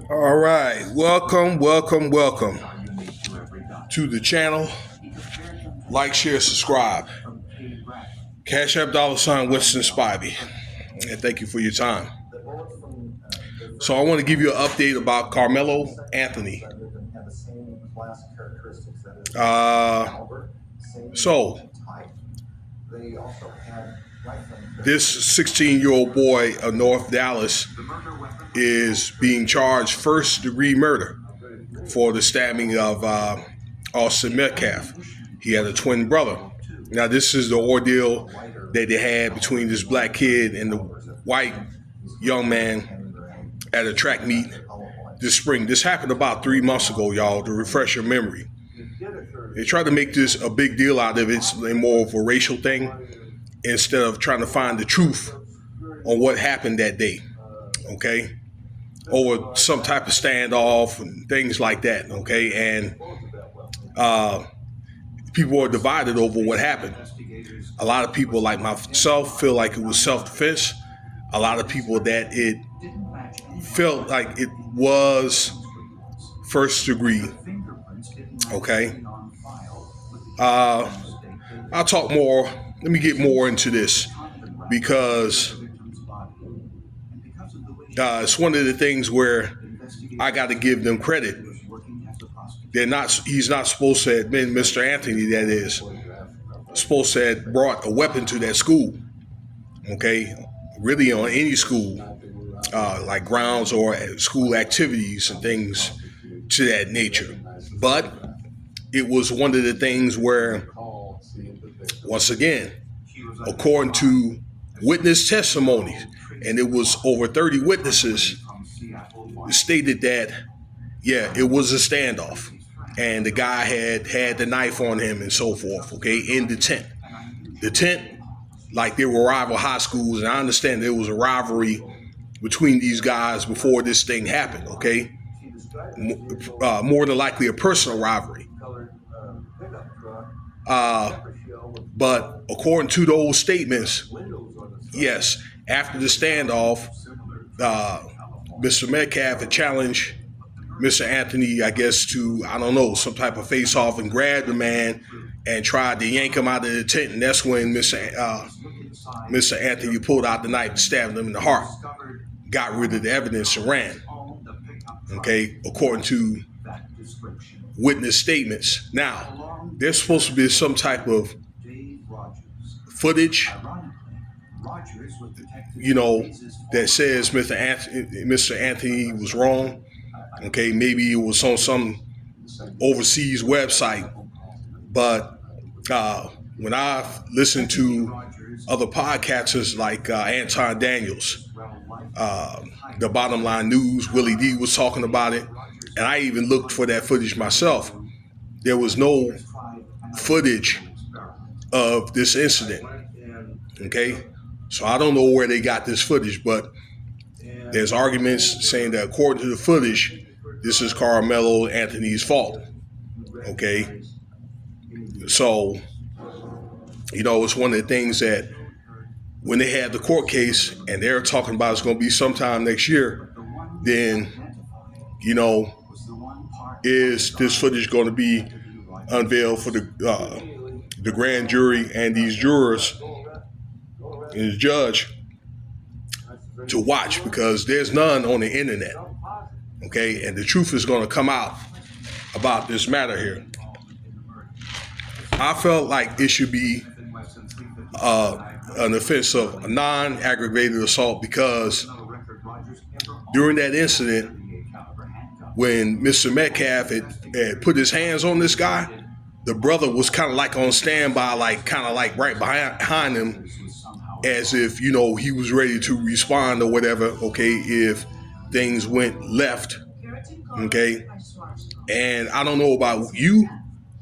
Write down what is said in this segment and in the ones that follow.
All right, welcome to the channel. Like, share, subscribe. Cash App $ Winston Spivey. And thank you for your time. So I want to give you an update about Karmelo Anthony. So this 16-year-old boy of North Dallas is being charged first-degree murder for the stabbing of Austin Metcalf. He had a twin brother. Now, this is the ordeal that they had between this black kid and the white young man at a track meet this spring. This happened about 3 months ago, y'all, to refresh your memory. They tried to make this a big deal out of it, it's more of a racial thing, instead of trying to find the truth on what happened that day, okay? Over some type of standoff and things like that, okay? And people are divided over what happened. A lot of people, like myself, feel like it was self-defense. A lot of people that it felt like it was first degree, okay? I'll talk more. Let me get more into this because it's one of the things where I got to give them credit. He's not supposed to have been Mr. Anthony, that is, supposed to have brought a weapon to that school, okay? Really on any school, like grounds or school activities and things to that nature. But it was one of the things where, once again, according to witness testimonies, and it was over 30 witnesses, stated that, yeah, it was a standoff. And the guy had the knife on him and so forth, okay, in the tent. The tent, like they were rival high schools, and I understand there was a rivalry between these guys before this thing happened, okay? More than likely a personal rivalry. But according to those statements, yes, after the standoff, Mr. Metcalf had challenged Mr. Anthony, I guess, to, I don't know, some type of face-off, and grabbed the man and tried to yank him out of the tent. And that's when Mr. Anthony pulled out the knife and stabbed him in the heart, got rid of the evidence and ran, okay, according to witness statements. Now, there's supposed to be some type of footage, that says Mr. Anthony was wrong. Okay, maybe it was on some overseas website, but when I've listened to other podcasters like Anton Daniels, the Bottom Line News, Willie D was talking about it, and I even looked for that footage myself. There was no footage of this incident, okay? So I don't know where they got this footage, but there's arguments saying that according to the footage, this is Karmelo Anthony's fault, okay? So, it's one of the things that when they had the court case and they're talking about it's going to be sometime next year, then, is this footage going to be unveiled for the grand jury and these jurors and the judge to watch, because there's none on the internet, okay? And the truth is going to come out about this matter here. I felt like it should be an offense of a non-aggravated assault, because during that incident, when Mr. Metcalf had put his hands on this guy, the brother was kind of like on standby, kind of like right behind him, as if, he was ready to respond or whatever, okay, if things went left, okay? And I don't know about you,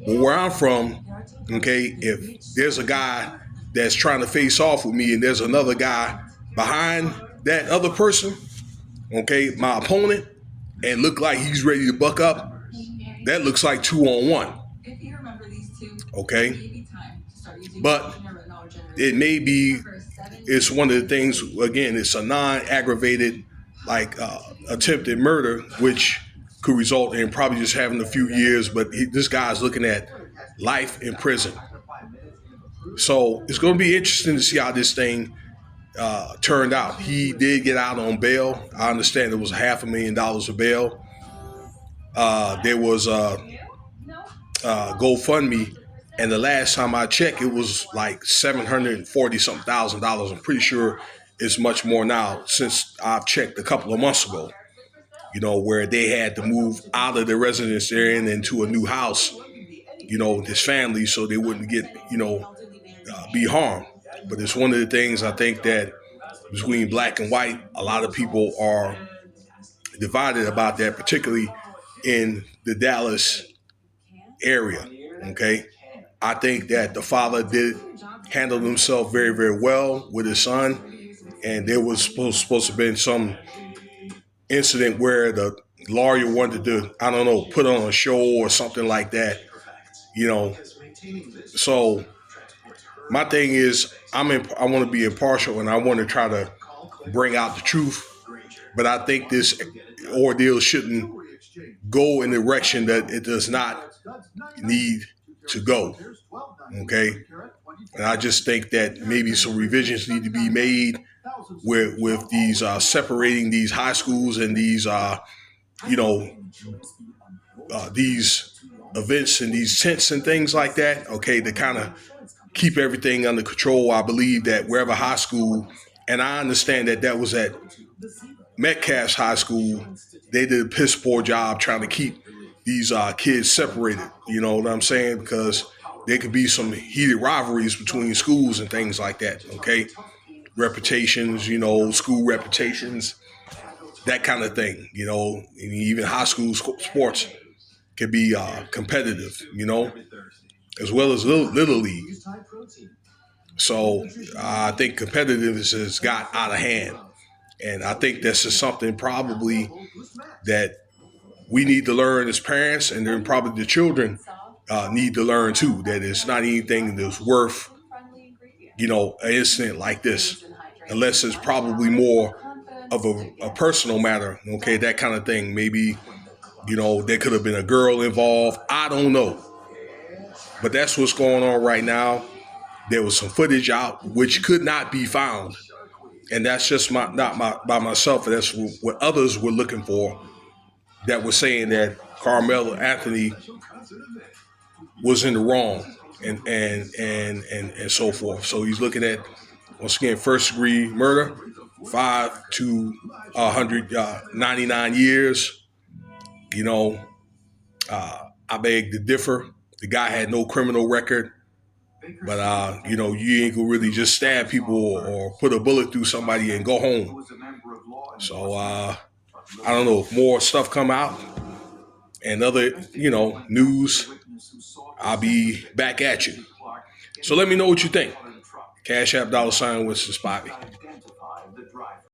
but where I'm from, okay, if there's a guy that's trying to face off with me and there's another guy behind that other person, okay, my opponent, and look like he's ready to buck up, that looks like 2-on-1, okay? But it may be, it's one of the things, again, it's a non-aggravated like attempted murder, which could result in probably just having a few years. But this guy's looking at life in prison. So it's going to be interesting to see how this thing turned out. He did get out on bail. I understand it was $500,000 of bail. There was GoFundMe, and the last time I checked, it was like $740 thousand. I'm pretty sure it's much more now since I've checked a couple of months ago. Where they had to move out of their residence area and into a new house. With his family, so they wouldn't get be harmed. But it's one of the things I think that between black and white, a lot of people are divided about that, particularly in the Dallas area. Okay. I think that the father did handle himself very, very well with his son. And there was supposed to have been some incident where the lawyer wanted to, I don't know, put on a show or something like that. So my thing is, I want to be impartial and I want to try to bring out the truth. But I think this ordeal shouldn't go in the direction that it does not need to go. Okay. And I just think that maybe some revisions need to be made with these separating these high schools and these, these events and these tents and things like that. Okay. To kind of keep everything under control. I believe that wherever high school, and I understand that was at Metcalf's high school, they did a piss poor job trying to keep these kids separated. You know what I'm saying? Because there could be some heated rivalries between schools and things like that. Okay. Reputations, school reputations, that kind of thing, and even high school sports can be competitive, as well as little league. So I think competitiveness has got out of hand. And I think this is something probably that we need to learn as parents, and then probably the children need to learn too, that it's not anything that's worth, an incident like this, unless it's probably more of a personal matter, okay, that kind of thing. Maybe, there could have been a girl involved. I don't know. But that's what's going on right now. There was some footage out which could not be found. And that's just not by myself. That's what others were looking for, that were saying that Karmelo Anthony was in the wrong and so forth. So he's looking at, once again, first degree murder, 5 to 199 years. I beg to differ. The guy had no criminal record. But, you ain't gonna really just stab people or put a bullet through somebody and go home. So, I don't know, if more stuff come out and other, news, I'll be back at you. So let me know what you think. Cash App $, Winston Spivey.